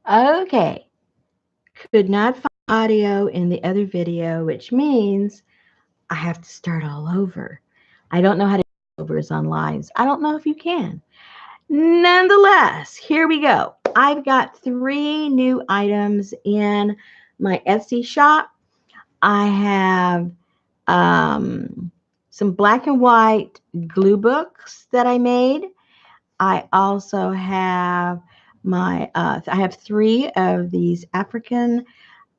Okay, could not find audio in the other video, which means I have to start all over. I don't know how to do overs on lives. I don't know if you can. Nonetheless, here we go. I've got 3 new items in my Etsy shop. I have um, some black and white glue books that I made. I also have I have 3 of these African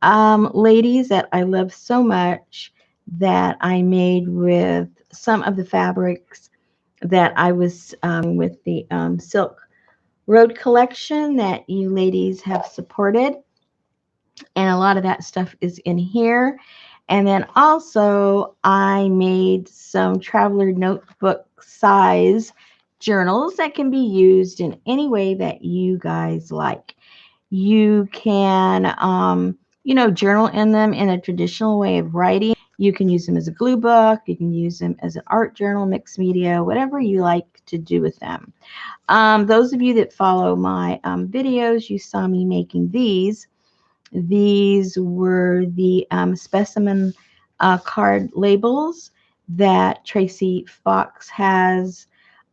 ladies that I love so much that I made with some of the fabrics that I was with the Silk Road collection that you ladies have supported. And a lot of that stuff is in here. And then also, I made some traveler notebook size journals that can be used in any way that you guys like. You can, journal in them in a traditional way of writing. You can use them as a glue book. You can use them as an art journal, mixed media, whatever you like to do with them. Those of you that follow my videos, you saw me making these. These were the specimen card labels that Tracy Fox has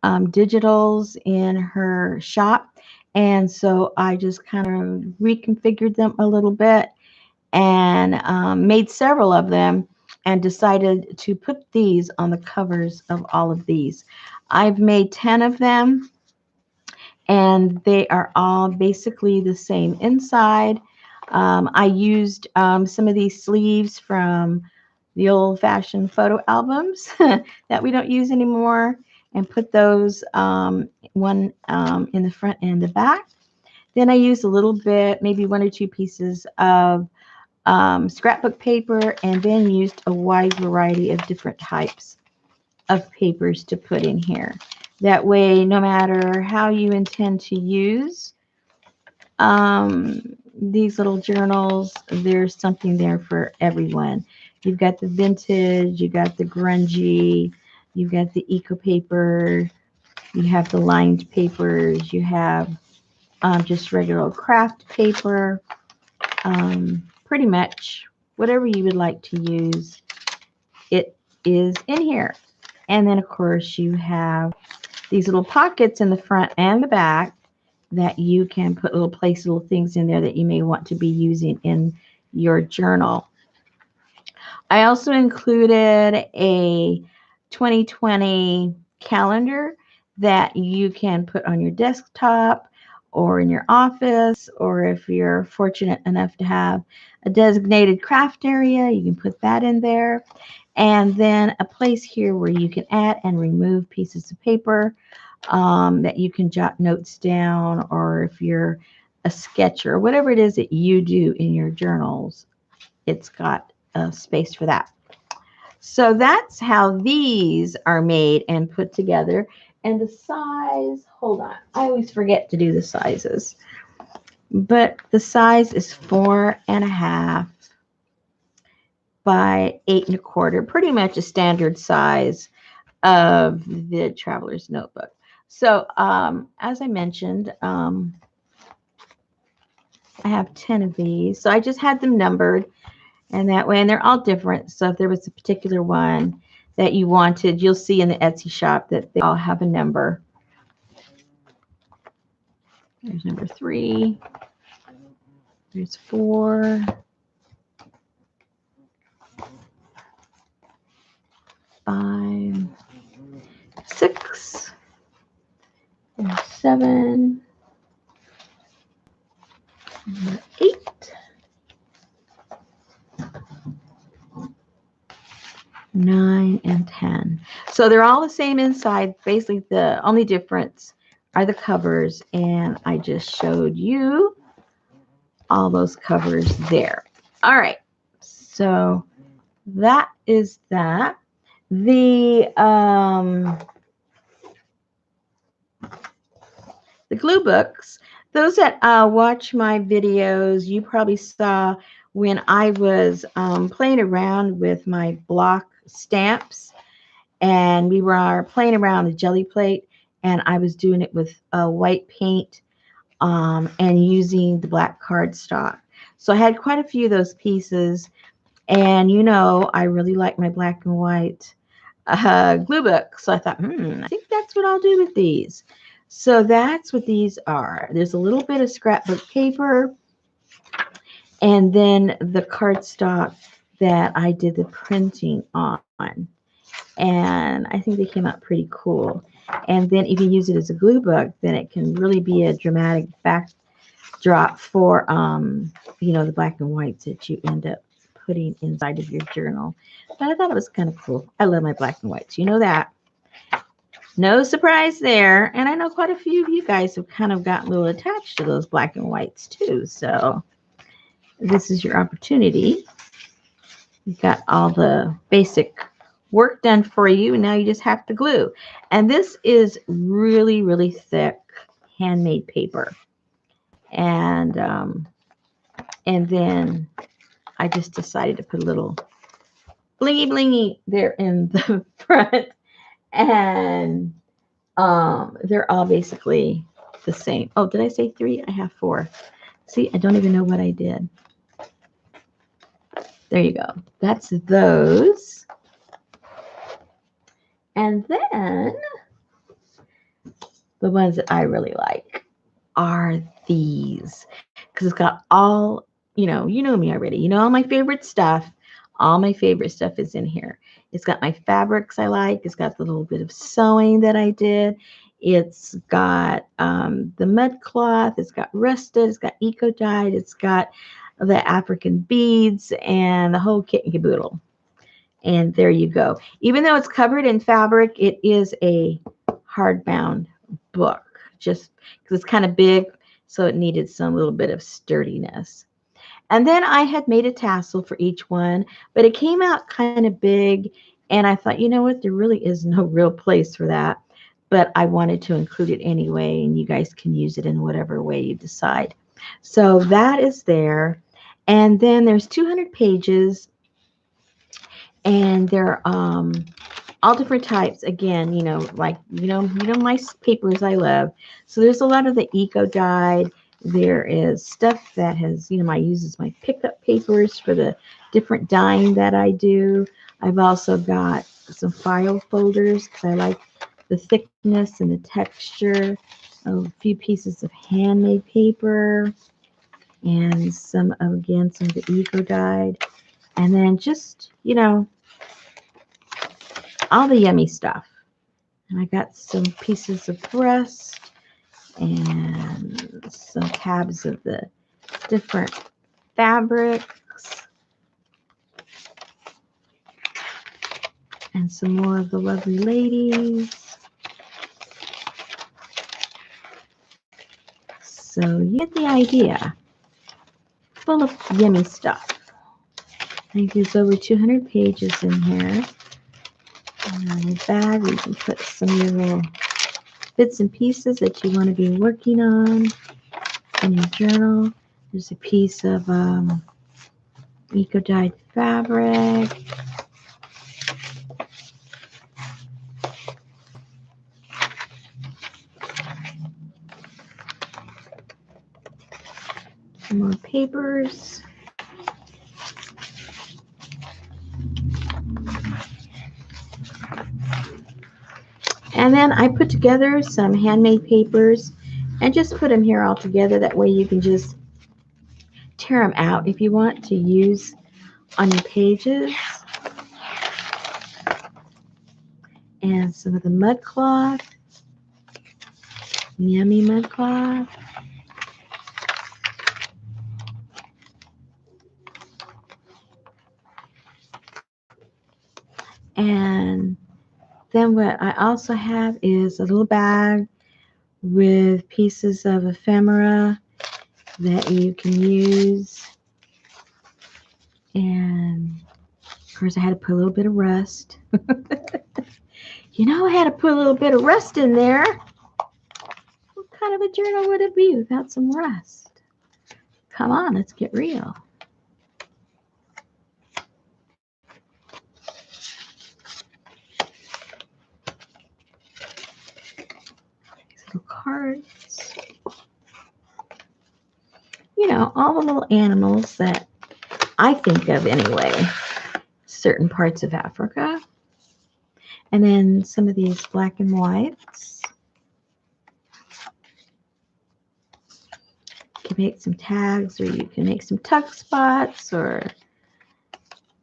digitals in her shop. And so I just kind of reconfigured them a little bit and made several of them and decided to put these on the covers of all of these. I've made 10 of them and they are all basically the same inside. I used some of these sleeves from the old-fashioned photo albums that we don't use anymore and put those one in the front and the back. Then I used a little bit, maybe 1 or 2 pieces of scrapbook paper, and then used a wide variety of different types of papers to put in here. That way, no matter how you intend to use these little journals, there's something there for everyone. You've got the vintage, you've got the grungy, you've got the eco paper, you have the lined papers, you have just regular old craft paper, pretty much whatever you would like to use, it is in here. And then, of course, you have these little pockets in the front and the back that you can put little things in there that you may want to be using in your journal. I also included a 2020 calendar that you can put on your desktop or in your office, or if you're fortunate enough to have a designated craft area, you can put that in there. And then a place here where you can add and remove pieces of paper that you can jot notes down, or if you're a sketcher, whatever it is that you do in your journals, it's got a space for that. So that's how these are made and put together. And the size, hold on, I always forget to do the sizes, but the size is 4.5 by 8.25, pretty much a standard size of the Traveler's Notebook. So as I mentioned, I have 10 of these. So I just had them numbered, and that way, and they're all different. So if there was a particular one that you wanted, you'll see in the Etsy shop that they all have a number. There's number 3. There's 4. 5. 6. There's 7. Number 8. 9 and 10. So they're all the same inside. Basically, the only difference are the covers, and I just showed you all those covers there. All right, so that is that. The glue books, those that watch my videos, you probably saw when I was playing around with my block stamps, and we were playing around the jelly plate, and I was doing it with white paint and using the black cardstock. So I had quite a few of those pieces. And you know, I really like my black and white glue book. So I thought, I think that's what I'll do with these. So that's what these are. There's a little bit of scrapbook paper, and then the cardstock that I did the printing on. And I think they came out pretty cool. And then if you use it as a glue book, then it can really be a dramatic backdrop for, you know, the black and whites that you end up putting inside of your journal. But I thought it was kind of cool. I love my black and whites. You know that. No surprise there. And I know quite a few of you guys have kind of gotten a little attached to those black and whites too. So this is your opportunity. You've got all the basic work done for you, and now you just have to glue. And this is really, really thick handmade paper. And then I just decided to put a little blingy blingy there in the front. And they're all basically the same. Oh, did I say 3? I have 4. See, I don't even know what I did. There you go. That's those. And then the ones that I really like are these, because it's got all, you know me already. You know all my favorite stuff. All my favorite stuff is in here. It's got my fabrics I like. It's got the little bit of sewing that I did. It's got the mud cloth. It's got rusted. It's got eco dyed. It's got the African beads and the whole kit and caboodle. And there you go. Even though it's covered in fabric, it is a hardbound book, just because it's kind of big, so it needed some little bit of sturdiness. And then I had made a tassel for each one, but it came out kind of big, and I thought, you know what, there really is no real place for that, but I wanted to include it anyway, and you guys can use it in whatever way you decide. So that is there. And then there's 200 pages, and they're all different types. Again, you know, like my papers I love. So there's a lot of the eco dyed. There is stuff that has, I uses my pickup papers for the different dyeing that I do. I've also got some file folders because I like the thickness and the texture. A few pieces of handmade paper, and some of the eco dyed, and then just all the yummy stuff. And I got some pieces of breast and some tabs of the different fabrics and some more of the lovely ladies. So you get the idea. Full of yummy stuff. I think there's over 200 pages in here. And on your bag, you can put some of your little bits and pieces that you want to be working on in your journal. There's a piece of eco dyed fabric. Some more papers. And then I put together some handmade papers and just put them here all together. That way you can just tear them out if you want to use on your pages. And some of the mud cloth. Yummy mud cloth. And then what I also have is a little bag with pieces of ephemera that you can use. And of course I had to put a little bit of rust. I had to put a little bit of rust in there. What kind of a journal would it be without some rust? Come on, let's get real. These little cards. know, all the little animals that I think of anyway, certain parts of Africa. And then some of these black and whites. You can make some tags, or you can make some tuck spots, or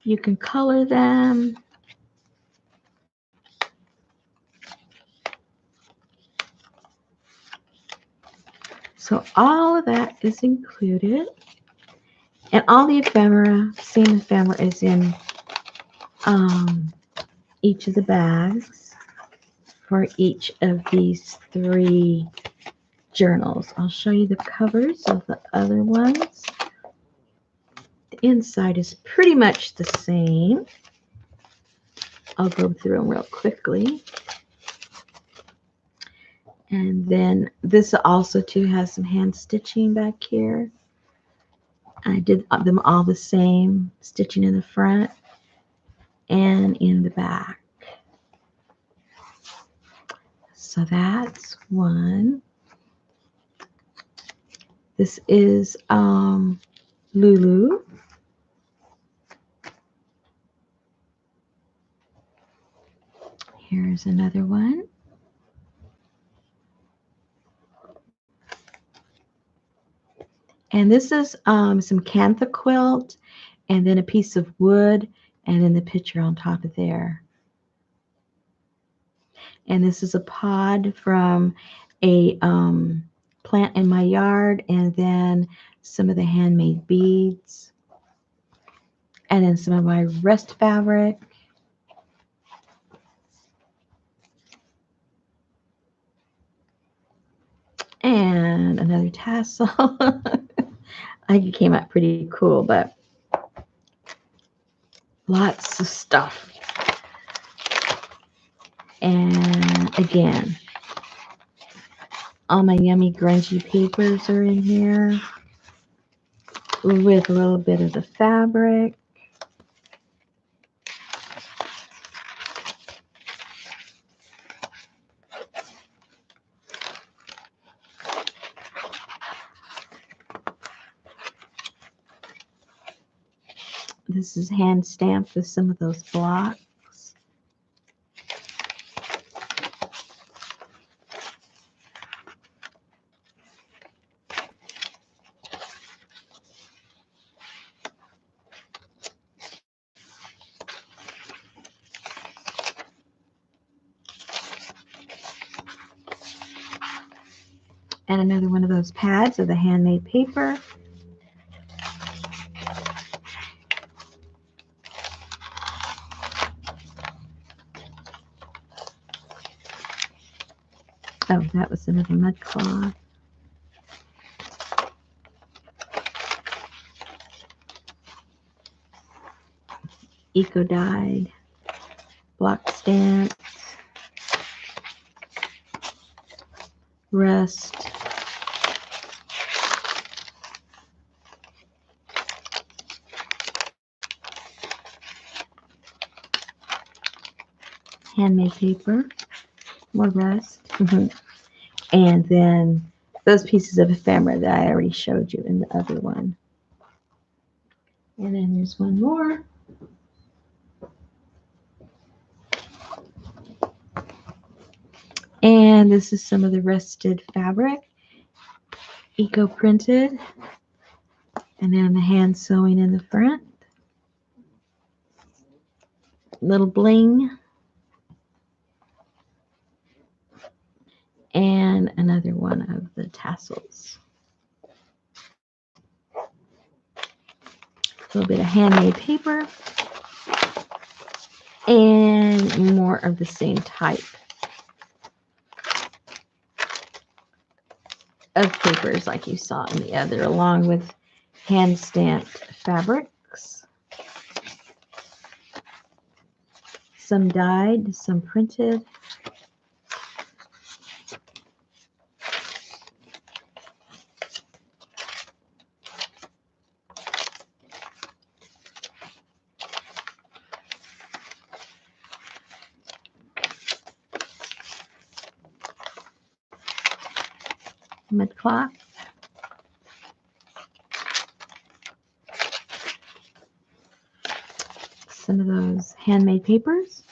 you can color them. So all of that is included. And all the ephemera, same ephemera is in each of the bags for each of these 3 journals. I'll show you the covers of the other ones. The inside is pretty much the same. I'll go through them real quickly. And then this also too has some hand stitching back here. I did them all the same, stitching in the front and in the back. So that's one. This is Lulu. Here's another one. And this is some Cantha quilt, and then a piece of wood, and then the picture on top of there. And this is a pod from a plant in my yard, and then some of the handmade beads, and then some of my rest fabric. And another tassel. I think it came out pretty cool, but lots of stuff. And again, all my yummy grungy papers are in here with a little bit of the fabric. This is hand stamped with some of those blocks. And another one of those pads of the handmade paper. Oh, that was another mud cloth. Eco dyed block stamps, rust, handmade paper, more rust, and then those pieces of ephemera that I already showed you in the other one. And then there's one more. And this is some of the rusted fabric, eco printed, and then the hand sewing in the front. Little bling. And another one of the tassels. A little bit of handmade paper. And more of the same type of papers like you saw in the other, along with hand stamped fabrics. Some dyed, some printed. Mud cloth. some of those handmade papers.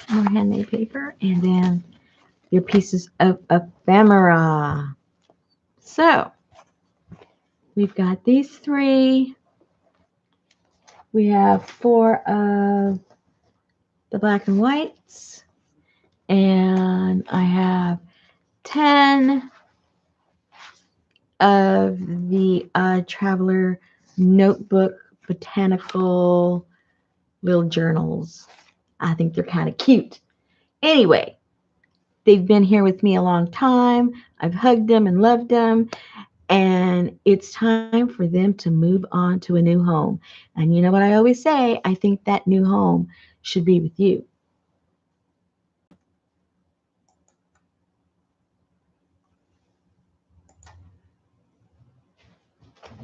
More handmade paper, and then your pieces of ephemera. So we've got these 3. We have 4 of the black and whites, and I have 10 of the Traveler Notebook Botanical little journals. I think they're kind of cute. Anyway, they've been here with me a long time. I've hugged them and loved them. And it's time for them to move on to a new home. And you know what I always say? I think that new home should be with you.